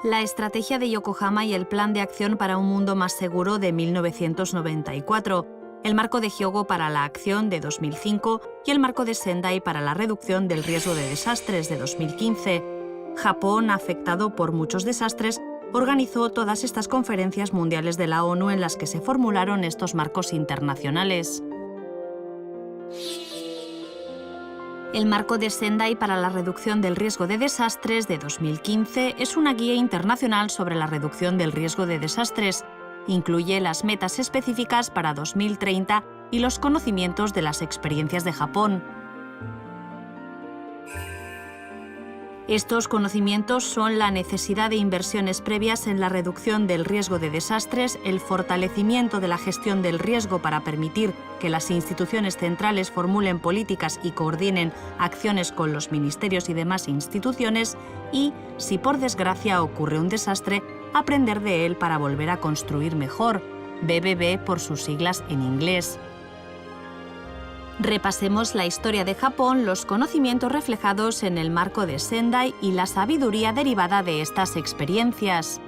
la Estrategia de Yokohama y el Plan de Acción para un Mundo Más Seguro de 1994, el Marco de Hyogo para la Acción de 2005 y el Marco de Sendai para la Reducción del Riesgo de Desastres de 2015. Japón, afectado por muchos desastres, organizó todas estas conferencias mundiales de la ONU en las que se formularon estos marcos internacionales. El Marco de Sendai para la Reducción del Riesgo de Desastres de 2015 es una guía internacional sobre la reducción del riesgo de desastres. Incluye las metas específicas para 2030 y los conocimientos de las experiencias de Japón. Estos conocimientos son la necesidad de inversiones previas en la reducción del riesgo de desastres, el fortalecimiento de la gestión del riesgo para permitir que las instituciones centrales formulen políticas y coordinen acciones con los ministerios y demás instituciones y, si por desgracia ocurre un desastre, aprender de él para volver a construir mejor, BBB por sus siglas en inglés. Repasemos la historia de Japón, los conocimientos reflejados en el Marco de Sendai y la sabiduría derivada de estas experiencias.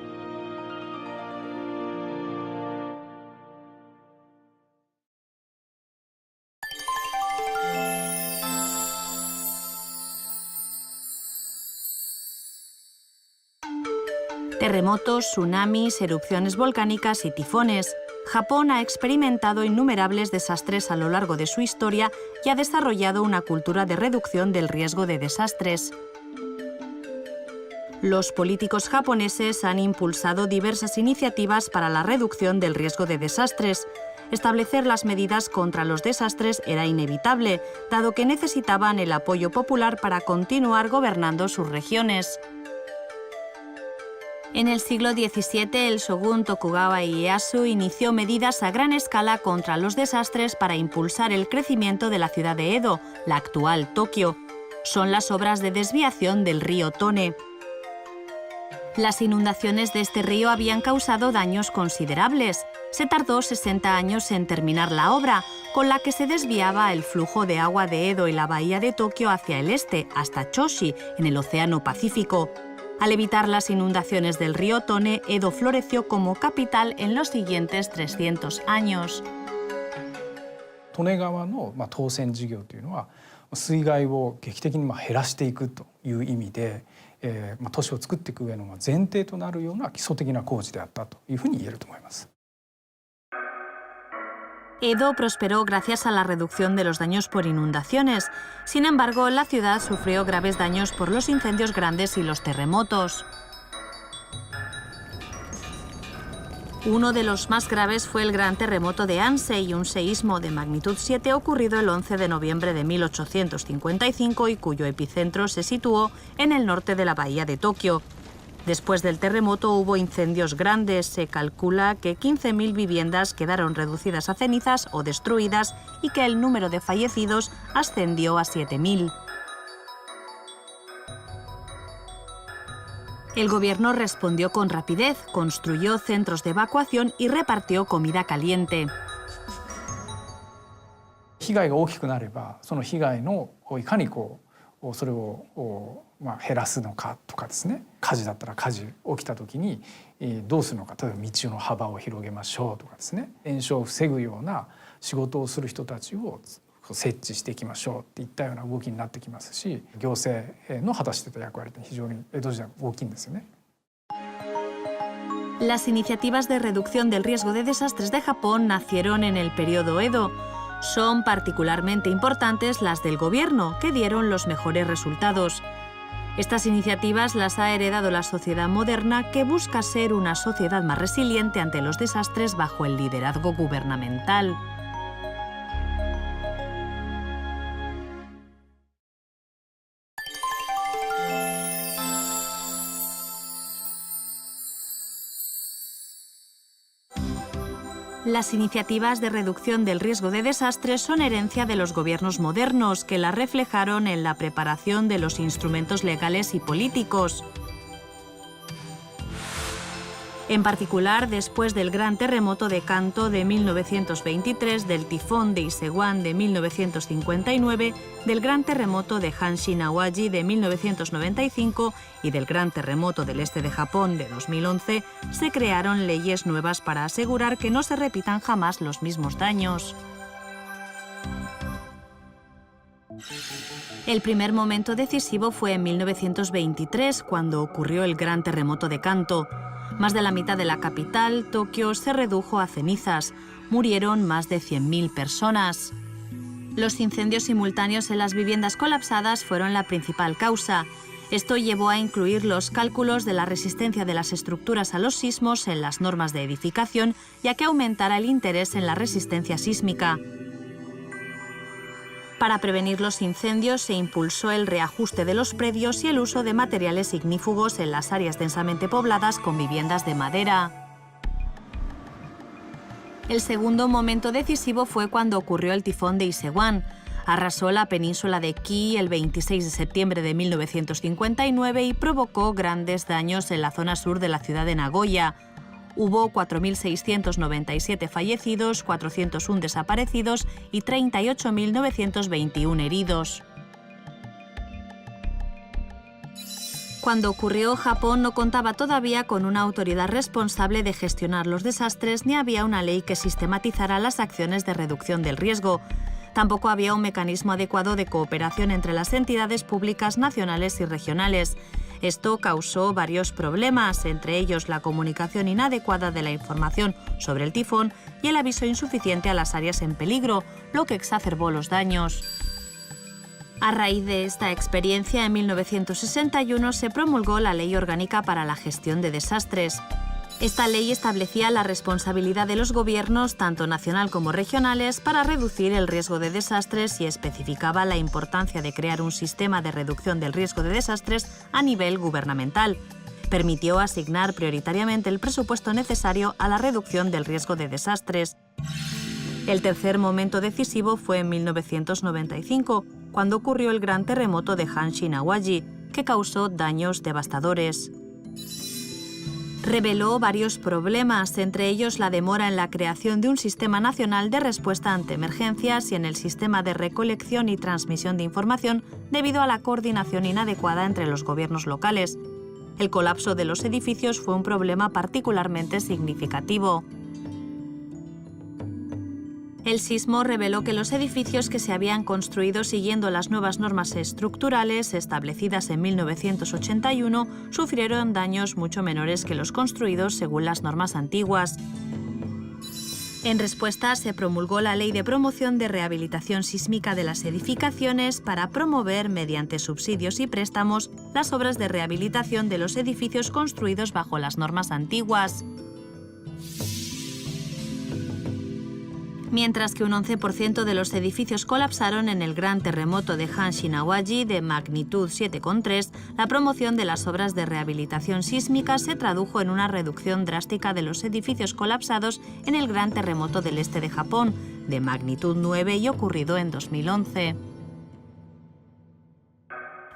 Terremotos, tsunamis, erupciones volcánicas y tifones. Japón ha experimentado innumerables desastres a lo largo de su historia y ha desarrollado una cultura de reducción del riesgo de desastres. Los políticos japoneses han impulsado diversas iniciativas para la reducción del riesgo de desastres. Establecer las medidas contra los desastres era inevitable, dado que necesitaban el apoyo popular para continuar gobernando sus regiones. En el siglo XVII, el shogun Tokugawa Ieyasu inició medidas a gran escala contra los desastres para impulsar el crecimiento de la ciudad de Edo, la actual Tokio. Son las obras de desviación del río Tone. Las inundaciones de este río habían causado daños considerables. Se tardó 60 años en terminar la obra, con la que se desviaba el flujo de agua de Edo y la bahía de Tokio hacia el este, hasta Choshi, en el Océano Pacífico. Al evitar las inundaciones del río Tone, Edo floreció como capital en los siguientes 300 años. 利根川の当選事業というのは水害を劇的に減らしていくという意味で、都市を作っていく上の前提となるような基礎的な工事であったというふうに言えると思います。 Edo prosperó gracias a la reducción de los daños por inundaciones. Sin embargo, la ciudad sufrió graves daños por los incendios grandes y los terremotos. Uno de los más graves fue el gran terremoto de Ansei, un seísmo de magnitud 7 ocurrido el 11 de noviembre de 1855 y cuyo epicentro se situó en el norte de la bahía de Tokio. Después del terremoto hubo incendios grandes. Se calcula que 15.000 viviendas quedaron reducidas a cenizas o destruidas y que el número de fallecidos ascendió a 7.000. El gobierno respondió con rapidez, construyó centros de evacuación y repartió comida caliente. 被害が大きくなれば、その被害のいかにそれを減らすのかとかですね、火事だったら火事起きた時にどうするのか、例えば道の幅を広げましょうとかですね、延焼を防ぐような仕事をする人たちを設置していきましょうっていったような動きになってきますし、行政の果たしていた役割って非常に江戸時代大きいんですよね。 Las iniciativas de reducción del riesgo de desastres de Japón nacieron en el periodo Edo. Son particularmente importantes las del gobierno, que dieron los mejores resultados. Estas iniciativas las ha heredado la sociedad moderna, que busca ser una sociedad más resiliente ante los desastres bajo el liderazgo gubernamental. Las iniciativas de reducción del riesgo de desastres son herencia de los gobiernos modernos, que las reflejaron en la preparación de los instrumentos legales y políticos. En particular, después del gran terremoto de Kanto de 1923, del tifón de Isewan de 1959, del gran terremoto de Hanshin-Awaji de 1995 y del gran terremoto del este de Japón de 2011, se crearon leyes nuevas para asegurar que no se repitan jamás los mismos daños. El primer momento decisivo fue en 1923, cuando ocurrió el gran terremoto de Kanto. Más de la mitad de la capital, Tokio, se redujo a cenizas. Murieron más de 100.000 personas. Los incendios simultáneos en las viviendas colapsadas fueron la principal causa. Esto llevó a incluir los cálculos de la resistencia de las estructuras a los sismos en las normas de edificación y a que aumentara el interés en la resistencia sísmica. Para prevenir los incendios se impulsó el reajuste de los predios y el uso de materiales ignífugos en las áreas densamente pobladas con viviendas de madera. El segundo momento decisivo fue cuando ocurrió el tifón de Isewan. Arrasó la península de Kii el 26 de septiembre de 1959 y provocó grandes daños en la zona sur de la ciudad de Nagoya. Hubo 4.697 fallecidos, 401 desaparecidos y 38.921 heridos. Cuando ocurrió, Japón no contaba todavía con una autoridad responsable de gestionar los desastres ni había una ley que sistematizara las acciones de reducción del riesgo. Tampoco había un mecanismo adecuado de cooperación entre las entidades públicas nacionales y regionales. Esto causó varios problemas, entre ellos la comunicación inadecuada de la información sobre el tifón y el aviso insuficiente a las áreas en peligro, lo que exacerbó los daños. A raíz de esta experiencia, en 1961 se promulgó la Ley Orgánica para la Gestión de Desastres. Esta ley establecía la responsabilidad de los gobiernos, tanto nacional como regionales, para reducir el riesgo de desastres y especificaba la importancia de crear un sistema de reducción del riesgo de desastres a nivel gubernamental. Permitió asignar prioritariamente el presupuesto necesario a la reducción del riesgo de desastres. El tercer momento decisivo fue en 1995, cuando ocurrió el gran terremoto de Hanshin-Awaji, que causó daños devastadores. Reveló varios problemas, entre ellos la demora en la creación de un sistema nacional de respuesta ante emergencias y en el sistema de recolección y transmisión de información debido a la coordinación inadecuada entre los gobiernos locales. El colapso de los edificios fue un problema particularmente significativo. El sismo reveló que los edificios que se habían construido siguiendo las nuevas normas estructurales establecidas en 1981 sufrieron daños mucho menores que los construidos según las normas antiguas. En respuesta, se promulgó la Ley de Promoción de Rehabilitación Sísmica de las Edificaciones para promover, mediante subsidios y préstamos, las obras de rehabilitación de los edificios construidos bajo las normas antiguas. Mientras que un 11% de los edificios colapsaron en el gran terremoto de Hanshin-Awaji de magnitud 7,3, la promoción de las obras de rehabilitación sísmica se tradujo en una reducción drástica de los edificios colapsados en el gran terremoto del este de Japón, de magnitud 9 y ocurrido en 2011.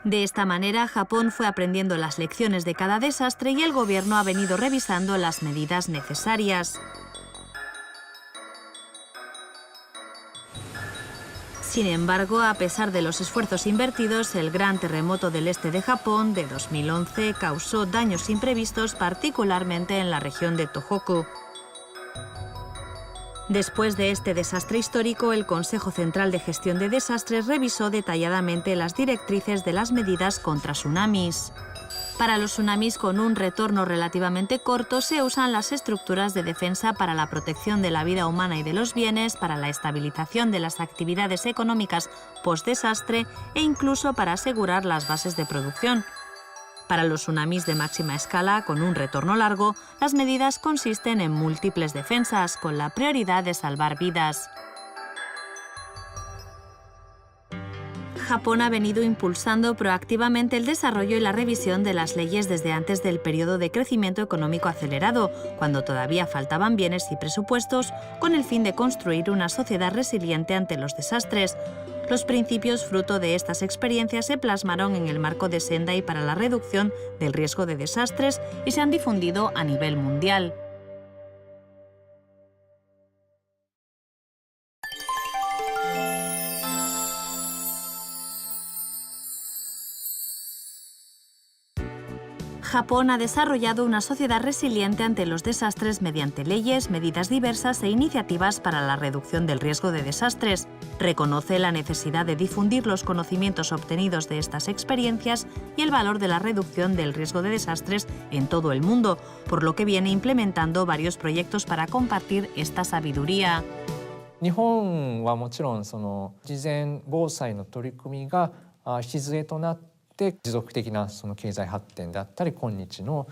De esta manera, Japón fue aprendiendo las lecciones de cada desastre y el gobierno ha venido revisando las medidas necesarias. Sin embargo, a pesar de los esfuerzos invertidos, el gran terremoto del este de Japón de 2011 causó daños imprevistos, particularmente en la región de Tohoku. Después de este desastre histórico, el Consejo Central de Gestión de Desastres revisó detalladamente las directrices de las medidas contra tsunamis. Para los tsunamis con un retorno relativamente corto se usan las estructuras de defensa para la protección de la vida humana y de los bienes, para la estabilización de las actividades económicas post-desastre e incluso para asegurar las bases de producción. Para los tsunamis de máxima escala con un retorno largo, las medidas consisten en múltiples defensas, con la prioridad de salvar vidas. Japón ha venido impulsando proactivamente el desarrollo y la revisión de las leyes desde antes del periodo de crecimiento económico acelerado, cuando todavía faltaban bienes y presupuestos, con el fin de construir una sociedad resiliente ante los desastres. Los principios fruto de estas experiencias se plasmaron en el marco de Sendai para la reducción del riesgo de desastres y se han difundido a nivel mundial. Japón ha desarrollado una sociedad resiliente ante los desastres mediante leyes, medidas diversas e iniciativas para la reducción del riesgo de desastres. Reconoce la necesidad de difundir los conocimientos obtenidos de estas experiencias y el valor de la reducción del riesgo de desastres en todo el mundo, por lo que viene implementando varios proyectos para compartir esta sabiduría. 日本はもちろん事前防災の取り組みが礎となって持続的な経済発展であったり今日の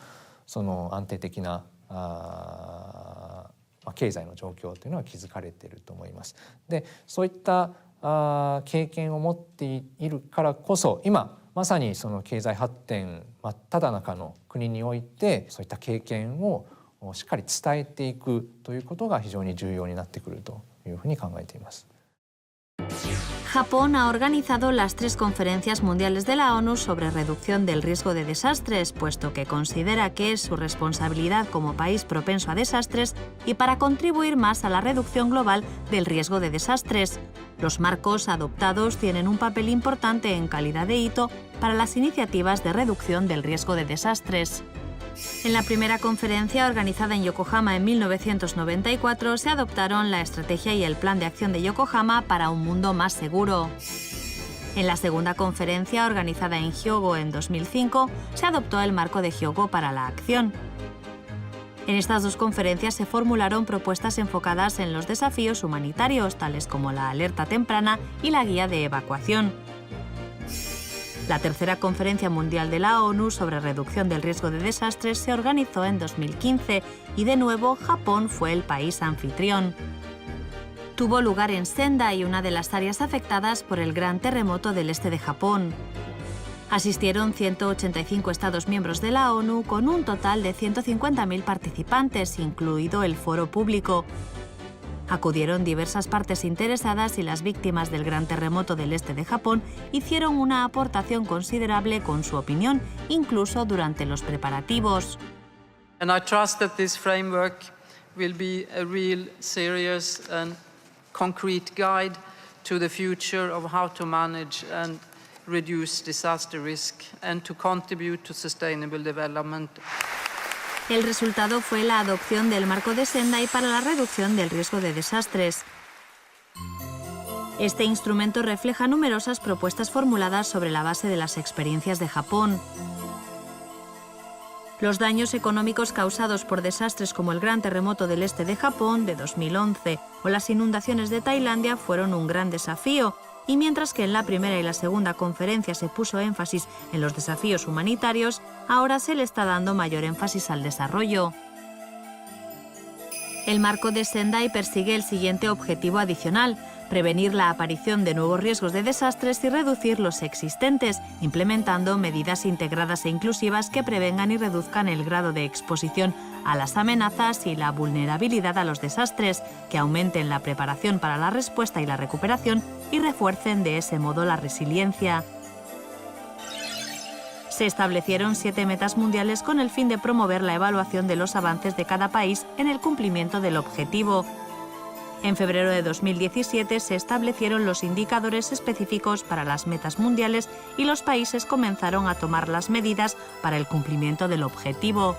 安定的な経済の状況というのは築かれていると思います。で、そういった経験を持っているからこそ今まさに経済発展真っただ中の国においてそういった経験をしっかり伝えていくということが非常に重要になってくるというふうに考えています。Japón ha organizado las 3 conferencias mundiales de la ONU sobre reducción del riesgo de desastres, puesto que considera que es su responsabilidad como país propenso a desastres y para contribuir más a la reducción global del riesgo de desastres. Los marcos adoptados tienen un papel importante en calidad de hito para las iniciativas de reducción del riesgo de desastres. En la primera conferencia, organizada en Yokohama en 1994, se adoptaron la estrategia y el plan de acción de Yokohama para un mundo más seguro. En la segunda conferencia, organizada en Hyogo en 2005, se adoptó el marco de Hyogo para la acción. En estas 2 conferencias se formularon propuestas enfocadas en los desafíos humanitarios, tales como la alerta temprana y la guía de evacuación. La tercera Conferencia Mundial de la ONU sobre reducción del riesgo de desastres se organizó en 2015 y de nuevo Japón fue el país anfitrión. Tuvo lugar en Sendai, una de las áreas afectadas por el gran terremoto del este de Japón. Asistieron 185 Estados miembros de la ONU con un total de 150.000 participantes, incluido el foro público. Acudieron diversas partes interesadas y las víctimas del gran terremoto del este de Japón hicieron una aportación considerable con su opinión, incluso durante los preparativos. And I trust that this framework will be a real serious and concrete guide to the future of how to manage and reduce disaster risk and to contribute to sustainable development. El resultado fue la adopción del marco de Sendai para la reducción del riesgo de desastres. Este instrumento refleja numerosas propuestas formuladas sobre la base de las experiencias de Japón. Los daños económicos causados por desastres como el gran terremoto del este de Japón de 2011 o las inundaciones de Tailandia fueron un gran desafío, y mientras que en la primera y la segunda conferencia se puso énfasis en los desafíos humanitarios, ahora se le está dando mayor énfasis al desarrollo. El marco de Sendai persigue el siguiente objetivo adicional: prevenir la aparición de nuevos riesgos de desastres y reducir los existentes, implementando medidas integradas e inclusivas que prevengan y reduzcan el grado de exposición a las amenazas y la vulnerabilidad a los desastres, que aumenten la preparación para la respuesta y la recuperación y refuercen de ese modo la resiliencia. Se establecieron 7 metas mundiales con el fin de promover la evaluación de los avances de cada país en el cumplimiento del objetivo. En febrero de 2017 se establecieron los indicadores específicos para las metas mundiales y los países comenzaron a tomar las medidas para el cumplimiento del objetivo.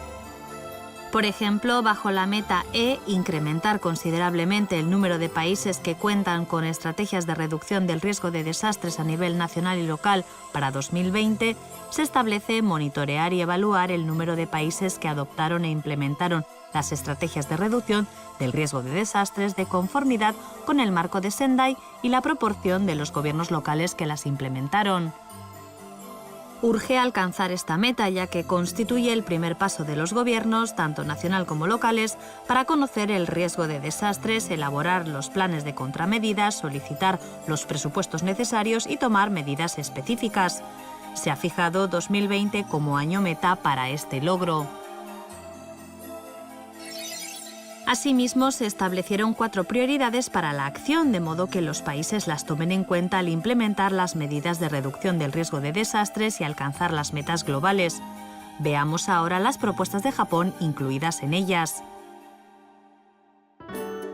Por ejemplo, bajo la meta E, incrementar considerablemente el número de países que cuentan con estrategias de reducción del riesgo de desastres a nivel nacional y local para 2020, se establece monitorear y evaluar el número de países que adoptaron e implementaron las estrategias de reducción del riesgo de desastres de conformidad con el marco de Sendai y la proporción de los gobiernos locales que las implementaron. Urge alcanzar esta meta, ya que constituye el primer paso de los gobiernos, tanto nacional como locales, para conocer el riesgo de desastres, elaborar los planes de contramedidas, solicitar los presupuestos necesarios y tomar medidas específicas. Se ha fijado 2020 como año meta para este logro. Asimismo, se establecieron 4 prioridades para la acción, de modo que los países las tomen en cuenta al implementar las medidas de reducción del riesgo de desastres y alcanzar las metas globales. Veamos ahora las propuestas de Japón incluidas en ellas.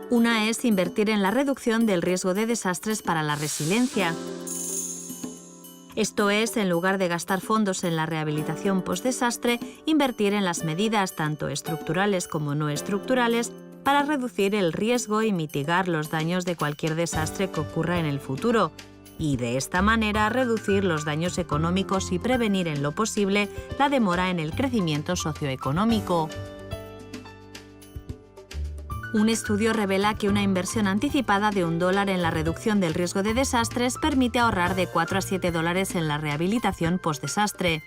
Una es invertir en la reducción del riesgo de desastres para la resiliencia. Esto es, en lugar de gastar fondos en la rehabilitación post-desastre, invertir en las medidas tanto estructurales como no estructurales para reducir el riesgo y mitigar los daños de cualquier desastre que ocurra en el futuro, y de esta manera reducir los daños económicos y prevenir en lo posible la demora en el crecimiento socioeconómico. Un estudio revela que una inversión anticipada de $1 en la reducción del riesgo de desastres permite ahorrar de $4 a $7 en la rehabilitación post-desastre.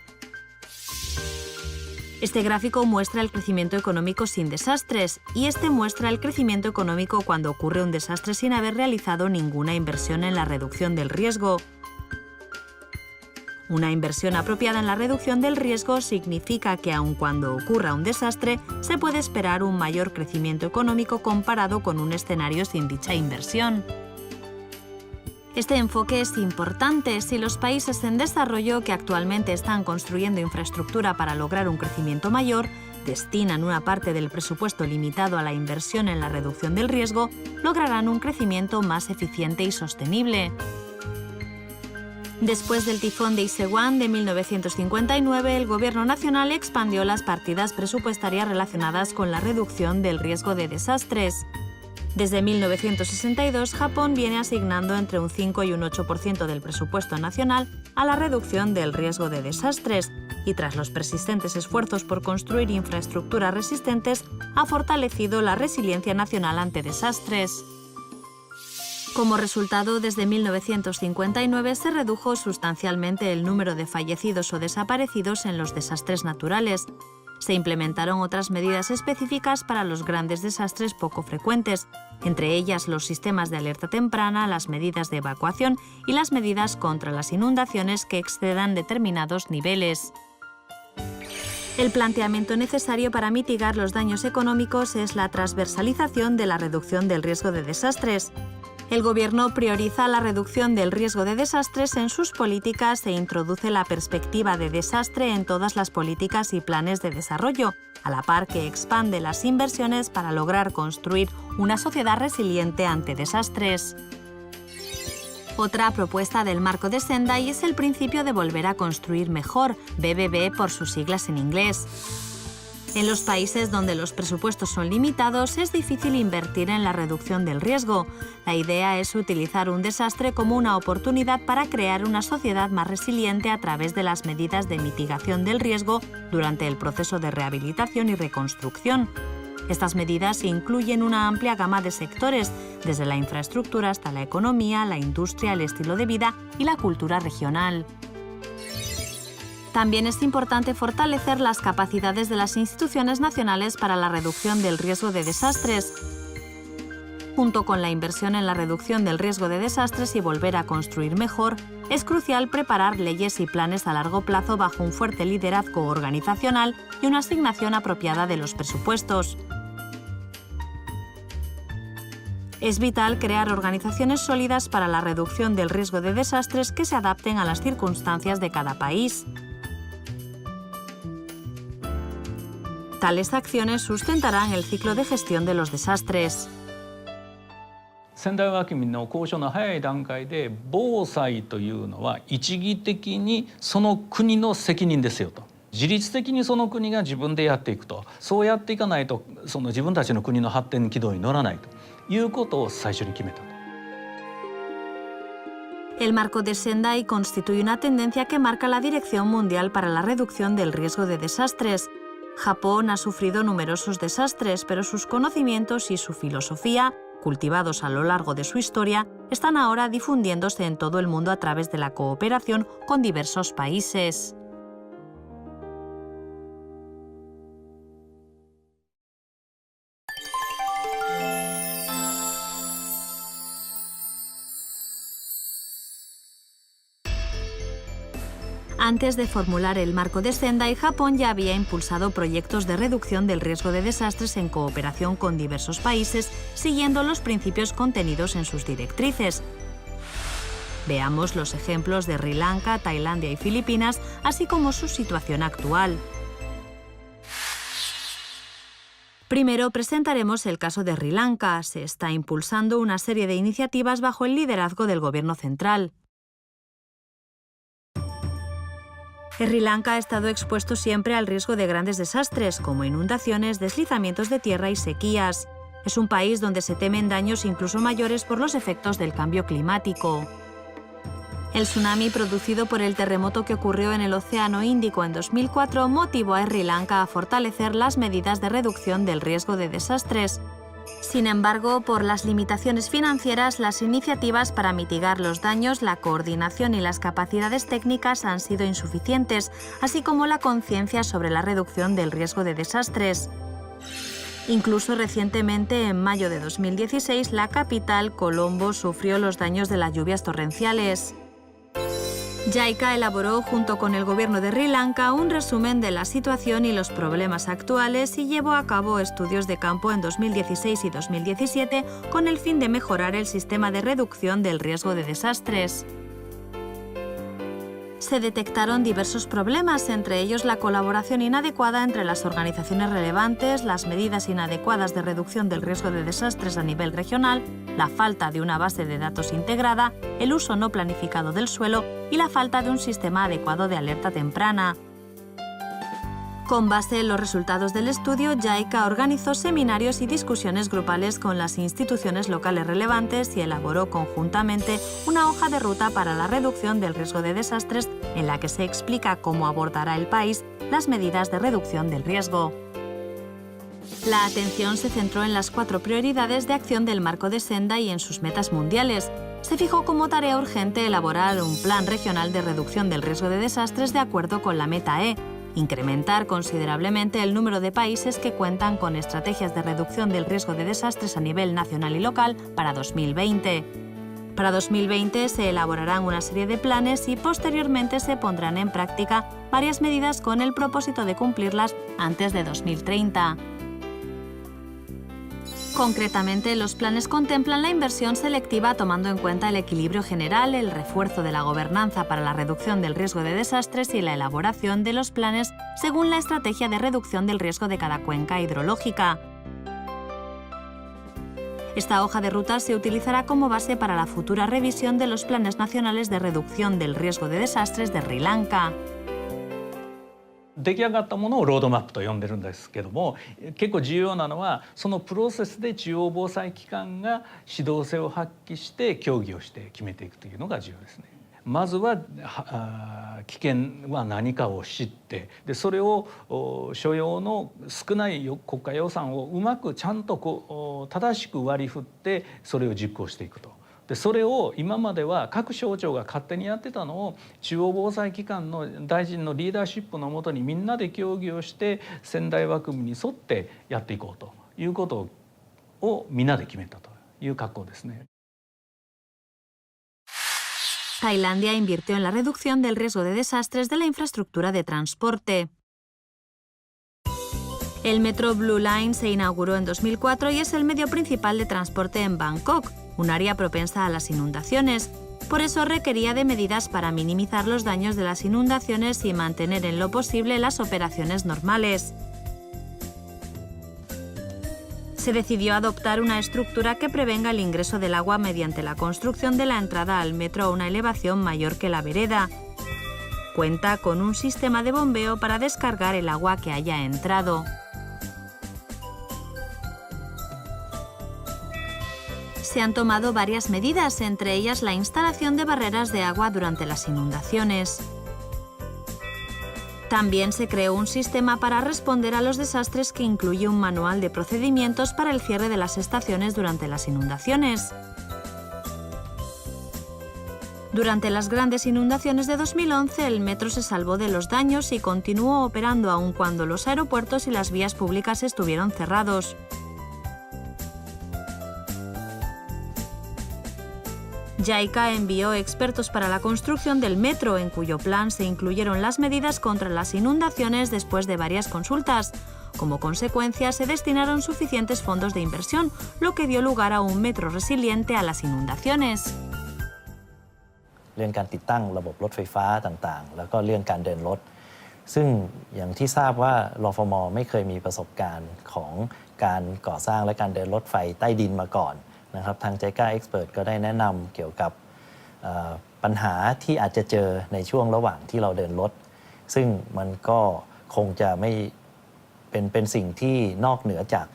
Este gráfico muestra el crecimiento económico sin desastres y este muestra el crecimiento económico cuando ocurre un desastre sin haber realizado ninguna inversión en la reducción del riesgo. Una inversión apropiada en la reducción del riesgo significa que aun cuando ocurra un desastre, se puede esperar un mayor crecimiento económico comparado con un escenario sin dicha inversión. Este enfoque es importante si los países en desarrollo que actualmente están construyendo infraestructura para lograr un crecimiento mayor destinan una parte del presupuesto limitado a la inversión en la reducción del riesgo, lograrán un crecimiento más eficiente y sostenible. Después del tifón de Isewang de 1959, el Gobierno nacional expandió las partidas presupuestarias relacionadas con la reducción del riesgo de desastres. Desde 1962, Japón viene asignando entre un 5 y un 8% del presupuesto nacional a la reducción del riesgo de desastres, y tras los persistentes esfuerzos por construir infraestructuras resistentes, ha fortalecido la resiliencia nacional ante desastres. Como resultado, desde 1959 se redujo sustancialmente el número de fallecidos o desaparecidos en los desastres naturales. Se implementaron otras medidas específicas para los grandes desastres poco frecuentes, entre ellas los sistemas de alerta temprana, las medidas de evacuación y las medidas contra las inundaciones que excedan determinados niveles. El planteamiento necesario para mitigar los daños económicos es la transversalización de la reducción del riesgo de desastres. El Gobierno prioriza la reducción del riesgo de desastres en sus políticas e introduce la perspectiva de desastre en todas las políticas y planes de desarrollo, a la par que expande las inversiones para lograr construir una sociedad resiliente ante desastres. Otra propuesta del marco de Sendai es el principio de volver a construir mejor, BBB por sus siglas en inglés. En los países donde los presupuestos son limitados, es difícil invertir en la reducción del riesgo. La idea es utilizar un desastre como una oportunidad para crear una sociedad más resiliente a través de las medidas de mitigación del riesgo durante el proceso de rehabilitación y reconstrucción. Estas medidas incluyen una amplia gama de sectores, desde la infraestructura hasta la economía, la industria, el estilo de vida y la cultura regional. También es importante fortalecer las capacidades de las instituciones nacionales para la reducción del riesgo de desastres. Junto con la inversión en la reducción del riesgo de desastres y volver a construir mejor, es crucial preparar leyes y planes a largo plazo bajo un fuerte liderazgo organizacional y una asignación apropiada de los presupuestos. Es vital crear organizaciones sólidas para la reducción del riesgo de desastres que se adapten a las circunstancias de cada país. Tales acciones sustentarán el ciclo de gestión de los desastres. 仙台湾民の交渉の早い段階で防災というのは一義的にその国の責任ですよと。自律的にその国が自分でやっていくと。そうやっていかないとその自分たちの国の発展軌道に乗らないということを最初に決めたと。El marco de Sendai constituye una tendencia que marca la dirección mundial para la reducción del riesgo de desastres. Japón ha sufrido numerosos desastres, pero sus conocimientos y su filosofía, cultivados a lo largo de su historia, están ahora difundiéndose en todo el mundo a través de la cooperación con diversos países. Antes de formular el marco de Sendai, Japón ya había impulsado proyectos de reducción del riesgo de desastres en cooperación con diversos países, siguiendo los principios contenidos en sus directrices. Veamos los ejemplos de Sri Lanka, Tailandia y Filipinas, así como su situación actual. Primero presentaremos el caso de Sri Lanka. Se está impulsando una serie de iniciativas bajo el liderazgo del gobierno central. Sri Lanka ha estado expuesto siempre al riesgo de grandes desastres, como inundaciones, deslizamientos de tierra y sequías. Es un país donde se temen daños incluso mayores por los efectos del cambio climático. El tsunami producido por el terremoto que ocurrió en el Océano Índico en 2004 motivó a Sri Lanka a fortalecer las medidas de reducción del riesgo de desastres. Sin embargo, por las limitaciones financieras, las iniciativas para mitigar los daños, la coordinación y las capacidades técnicas han sido insuficientes, así como la conciencia sobre la reducción del riesgo de desastres. Incluso recientemente, en mayo de 2016, la capital, Colombo, sufrió los daños de las lluvias torrenciales. JICA elaboró junto con el gobierno de Sri Lanka un resumen de la situación y los problemas actuales y llevó a cabo estudios de campo en 2016 y 2017 con el fin de mejorar el sistema de reducción del riesgo de desastres. Se detectaron diversos problemas, entre ellos la colaboración inadecuada entre las organizaciones relevantes, las medidas inadecuadas de reducción del riesgo de desastres a nivel regional, la falta de una base de datos integrada, el uso no planificado del suelo y la falta de un sistema adecuado de alerta temprana. Con base en los resultados del estudio, JICA organizó seminarios y discusiones grupales con las instituciones locales relevantes y elaboró conjuntamente una hoja de ruta para la reducción del riesgo de desastres en la que se explica cómo abordará el país las medidas de reducción del riesgo. La atención se centró en las 4 prioridades de acción del marco de Sendai y en sus metas mundiales. Se fijó como tarea urgente elaborar un plan regional de reducción del riesgo de desastres de acuerdo con la meta E, incrementar considerablemente el número de países que cuentan con estrategias de reducción del riesgo de desastres a nivel nacional y local para 2020. Para 2020 se elaborarán una serie de planes y posteriormente se pondrán en práctica varias medidas con el propósito de cumplirlas antes de 2030. Concretamente, los planes contemplan la inversión selectiva tomando en cuenta el equilibrio general, el refuerzo de la gobernanza para la reducción del riesgo de desastres y la elaboración de los planes según la estrategia de reducción del riesgo de cada cuenca hidrológica. Esta hoja de ruta se utilizará como base para la futura revisión de los planes nacionales de reducción del riesgo de desastres de Sri Lanka. 出来上がったものをロードマップと呼んでるんですけども、結構重要なのはそのプロセスで中央防災機関が指導性を発揮して協議をして決めていくというのが重要ですね。まずは危険は何かを知って、でそれを所要の少ない国家予算をうまくちゃんと正しく割り振ってそれを実行していくと。でそれを今までは各省庁が勝手にやってたのを中央防災機関の大臣のリーダーシップのもとにみんなで協議をして仙台枠組みに沿ってやっていこうということをみんなで決めたという格好ですね。Tailandia invirtió en la reducción del riesgo de desastres de la infraestructura de transporte. El metro Blue Line se inauguró en 2004 y es el medio principal de transporte en Bangkok, un área propensa a las inundaciones. Por eso requería de medidas para minimizar los daños de las inundaciones y mantener en lo posible las operaciones normales. Se decidió adoptar una estructura que prevenga el ingreso del agua mediante la construcción de la entrada al metro a una elevación mayor que la vereda. Cuenta con un sistema de bombeo para descargar el agua que haya entrado. Se han tomado varias medidas, entre ellas la instalación de barreras de agua durante las inundaciones. También se creó un sistema para responder a los desastres que incluye un manual de procedimientos para el cierre de las estaciones durante las inundaciones. Durante las grandes inundaciones de 2011, el metro se salvó de los daños y continuó operando aun cuando los aeropuertos y las vías públicas estuvieron cerrados. JICA envió expertos para la construcción del metro, en cuyo plan se incluyeron las medidas contra las inundaciones después de varias consultas. Como consecuencia, se destinaron suficientes fondos de inversión, lo que dio lugar a un metro resiliente a las inundaciones. เรื่องการติดตั้งระบบรถไฟฟ้าต่างๆแล้วก็เรื่องการเดินรถซึ่งอย่างที่ทราบว่ารฟม.ไม่เคยมีประสบการณ์ของการก่อสร้างและการเดินรถไฟใต้ดินมาก่อนนะครับทาง JICA Expert ก็ได้แนะนำเกี่ยวกับปัญหาที่อาจจะเจอในช่วงระหว่างที่เราเดินรถซึ่งมันก็คงจะไม่เป็นสิ่งที่นอกเหนือจาก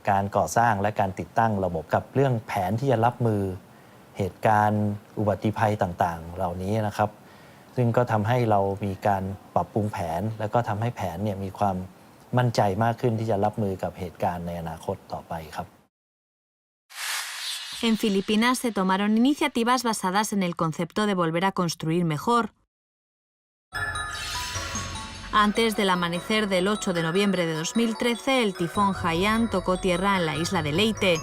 การก่อสร้างและการติดตั้งระบบกับเรื่องแผนที่จะรับมือเหตุการณ์อุบัติภัยต่างๆเหล่านี้นะครับซึ่งก็ทำให้เรามีการปรับปรุงแผนแล้วก็ทำให้แผนเนี่ยมีความมั่นใจมากขึ้นที่จะรับมือกับเหตุการณ์ในอนาคตต่อไปครับ En Filipinas se tomaron iniciativas basadas en el concepto de volver a construir mejor. Antes del amanecer del 8 de noviembre de 2013, el tifón Haiyan tocó tierra en la isla de Leyte.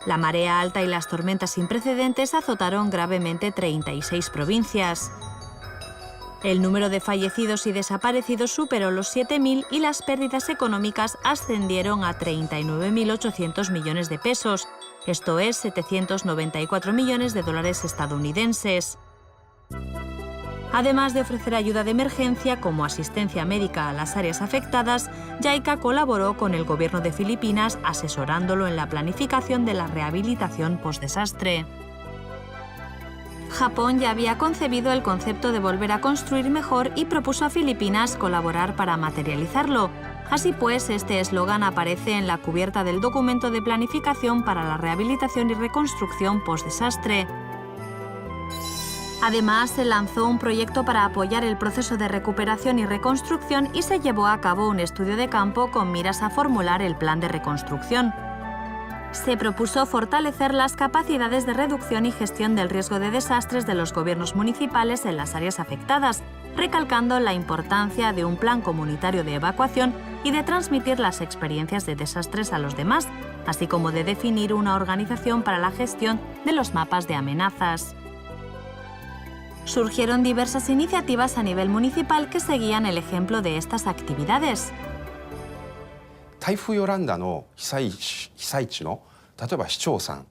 La marea alta y las tormentas sin precedentes azotaron gravemente 36 provincias. El número de fallecidos y desaparecidos superó los 7.000 y las pérdidas económicas ascendieron a 39.800 millones de pesos, esto es 794 millones de dólares estadounidenses. Además de ofrecer ayuda de emergencia como asistencia médica a las áreas afectadas, JICA colaboró con el gobierno de Filipinas asesorándolo en la planificación de la rehabilitación postdesastre. Japón ya había concebido el concepto de volver a construir mejor y propuso a Filipinas colaborar para materializarlo. Así pues, este eslogan aparece en la cubierta del documento de planificación para la rehabilitación y reconstrucción postdesastre. Además, se lanzó un proyecto para apoyar el proceso de recuperación y reconstrucción y se llevó a cabo un estudio de campo con miras a formular el plan de reconstrucción. Se propuso fortalecer las capacidades de reducción y gestión del riesgo de desastres de los gobiernos municipales en las áreas afectadas, recalcando la importancia de un plan comunitario de evacuación y de transmitir las experiencias de desastres a los demás, así como de definir una organización para la gestión de los mapas de amenazas. Surgieron diversas iniciativas a nivel municipal que seguían el ejemplo de estas actividades. 台風ヨランダの被災地の例えば市長さん、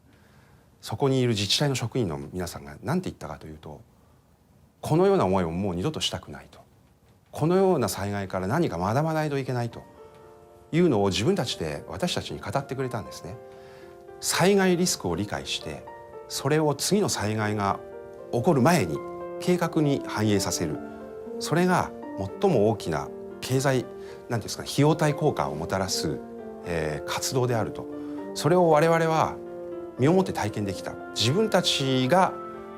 そこにいる自治体の職員の皆さんが何て言ったかというと、このような思いをもう二度としたくないと、このような災害から何か学ばないといけないというのを自分たちで私たちに語ってくれたんですね。災害リスクを理解して、それを次の災害が起こる前に計画に反映させる、それが最も大きな経済なんですか、費用対効果をもたらす、活動であると、それを我々は身をもって体験できた。自分たちが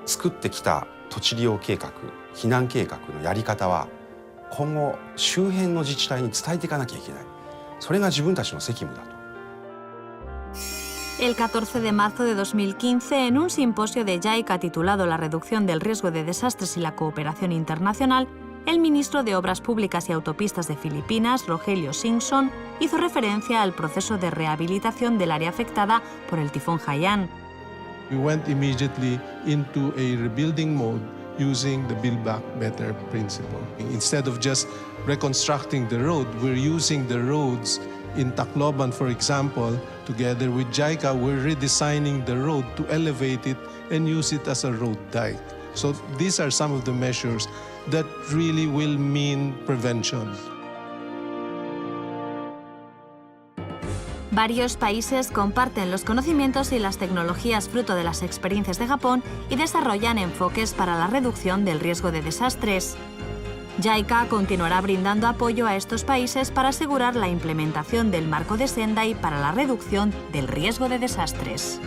作ってきた土地利用計画、避難計画のやり方は今後周辺の自治体に伝えていかなきゃいけない。それが自分たちの責務だと。El 14 de marzo de 2015, en un simposio de JICA titulado La reducción del riesgo de desastres y la cooperación internacional, el ministro de Obras Públicas y Autopistas de Filipinas, Rogelio Singson, hizo referencia al proceso de rehabilitación del área afectada por el tifón Haiyan. We went immediately into a rebuilding mode using the Build Back Better principle. Instead of just reconstructing the road, we're using the roads in Tacloban, for example. Together with JICA, we're redesigning the road to elevate it and use it as a road dike. So these are some of the measures that really will mean prevention. Varios países comparten los conocimientos y las tecnologías fruto de las experiencias de Japón y desarrollan enfoques para la reducción del riesgo de desastres. JICA continuará brindando apoyo a estos países para asegurar la implementación del marco de Sendai para la reducción del riesgo de desastres.